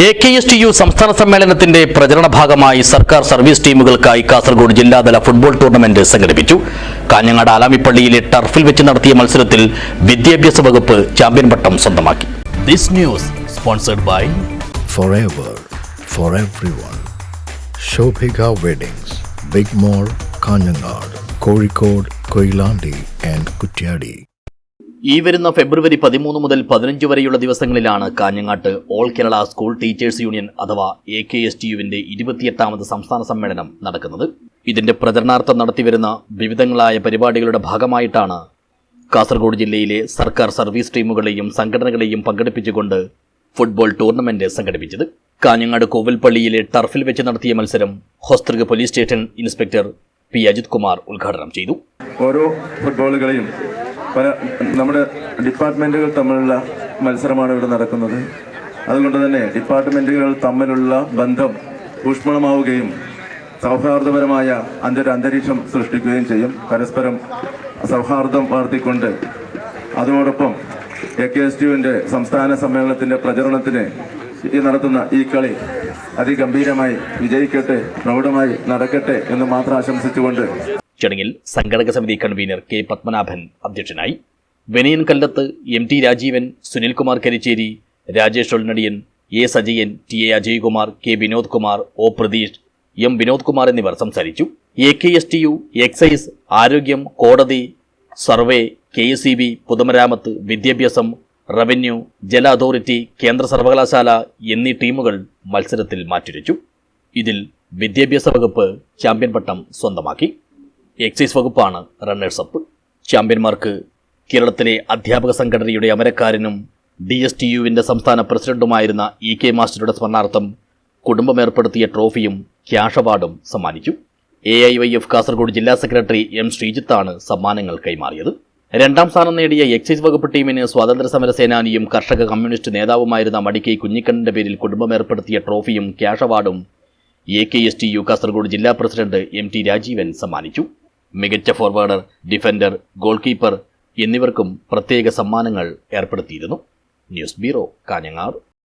AKSTU സംസ്ഥാന സമ്മേളനത്തിന്റെ പ്രചരണ ഭാഗമായി സർക്കാർ സർവീസ് ടീമുകൾക്കായി കാസർഗോഡ് ജില്ലാതല ഫുട്ബോൾ ടൂർണമെന്റ് സംഘടിപ്പിച്ചു. കാഞ്ഞങ്ങാട് ആലാമിപ്പള്ളിയിലെ ടർഫിൽ വെച്ച് നടത്തിയ മത്സരത്തിൽ വിദ്യാഭ്യാസ വകുപ്പ് ചാമ്പ്യൻ പട്ടം സ്വന്തമാക്കി. This news sponsored by Forever for everyone. Shobhika Weddings, Big Mall, Kanjangad, Kozhikode, Koilandi and Kuttiyadi. ഈ വരുന്ന ഫെബ്രുവരി 13 മുതൽ 15 വരെയുള്ള ദിവസങ്ങളിലാണ് കാഞ്ഞങ്ങാട്ട് all Kerala school teachers union അഥവാ AKSTUവിന്റെ 28ാമത് സംസ്ഥാന സമ്മേളനം നടക്കുന്നത്. ഇതിന്റെ പ്രചരണാർത്ഥം നടത്തിവരുന്ന വിവിധങ്ങളായ പരിപാടികളുടെ ഭാഗമായിട്ടാണ് കാസർഗോഡ് ജില്ലയിലെ സർക്കാർ സർവീസ് ടീമുകളെയും സംഘടനകളെയും പങ്കെടുപ്പിച്ചുകൊണ്ട് ഫുട്ബോൾ ടൂർണമെന്റ് സംഘടിപ്പിച്ചത്. കാഞ്ഞങ്ങാട് കോവിൽപ്പള്ളിയിലെ ടർഫിൽ വെച്ച് നടത്തിയ മത്സരം Hosdurg police station inspector P Ajith Kumar ഉദ്ഘാടനം ചെയ്തു. ഓരോ ഫുട്ബോളുകളെയും പല നമ്മുടെ ഡിപ്പാർട്ട്മെൻറ്റുകൾ തമ്മിലുള്ള മത്സരമാണ് ഇവിടെ നടക്കുന്നത്. അതുകൊണ്ട് തന്നെ ഡിപ്പാർട്ട്മെൻറ്റുകൾ തമ്മിലുള്ള ബന്ധം ഊഷ്മളമാവുകയും സൗഹാർദ്ദപരമായ അന്തരീക്ഷം സൃഷ്ടിക്കുകയും ചെയ്യും. പരസ്പരം സൗഹാർദ്ദം വളർത്തിക്കൊണ്ട് അതോടൊപ്പം AKSTUവിൻ്റെ സംസ്ഥാന സമ്മേളനത്തിൻ്റെ പ്രചരണത്തിന് നടത്തുന്ന ഈ കളി അതിഗംഭീരമായി വിജയിക്കട്ടെ, പ്രൗഢമായി നടക്കട്ടെ എന്ന് മാത്രം ആശംസിച്ചുകൊണ്ട് ചടങ്ങിൽ സംഘടക സമിതി കൺവീനർ കെ പത്മനാഭൻ അധ്യക്ഷനായി. വെനിയൻ Kallath, MT Rajeevan, Sunilkumar Karichery, Rajesh ഒൾനടിയൻ, A Sajayan, TA Ajaykumar, K Vinod Kumar, O Pratheesh, M Vinod Kumar എന്നിവർ സംസാരിച്ചു. AKSTU, എക്സൈസ്, ആരോഗ്യം, കോടതി, സർവേ, KSEB, പൊതുമരാമത്ത്, വിദ്യാഭ്യാസം, റവന്യൂ, ജല അതോറിറ്റി, കേന്ദ്ര സർവകലാശാല എന്നീ ടീമുകൾ മത്സരത്തിൽ മാറ്റുരച്ചു. ഇതിൽ വിദ്യാഭ്യാസ വകുപ്പ് ചാമ്പ്യൻ പട്ടം സ്വന്തമാക്കി. എക്സൈസ് വകുപ്പാണ് റണ്ണേഴ്സപ്പ്. ചാമ്പ്യന്മാർക്ക് കേരളത്തിലെ അധ്യാപക സംഘടനയുടെ അമരക്കാരനും DSTUവിന്റെ സംസ്ഥാന പ്രസിഡന്റുമായിരുന്ന EK മാസ്റ്ററുടെ സ്മരണാർത്ഥം കുടുംബം ഏർപ്പെടുത്തിയ ട്രോഫിയും ക്യാഷ് അവാർഡും സമ്മാനിച്ചു. AIYF കാസർഗോഡ് ജില്ലാ സെക്രട്ടറി M ശ്രീജിത്താണ് സമ്മാനങ്ങൾ കൈമാറിയത്. രണ്ടാം സ്ഥാനം നേടിയ എക്സൈസ് വകുപ്പ് ടീമിന് സ്വാതന്ത്ര്യ സമര സേനാനിയും കർഷക കമ്മ്യൂണിസ്റ്റ് നേതാവുമായിരുന്ന മടിക്കൈ കുഞ്ഞിക്കണ്ണന്റെ പേരിൽ കുടുംബം ഏർപ്പെടുത്തിയ ട്രോഫിയും ക്യാഷ് അവാർഡും AKSTU കാസർഗോഡ് ജില്ലാ പ്രസിഡന്റ് MT രാജീവൻ സമ്മാനിച്ചു. മികച്ച ഫോർവേഡർ, ഡിഫൻഡർ, ഗോൾ കീപ്പർ എന്നിവർക്കും പ്രത്യേക സമ്മാനങ്ങൾ ഏർപ്പെടുത്തിയിരുന്നു. News bureau, Kanhangad.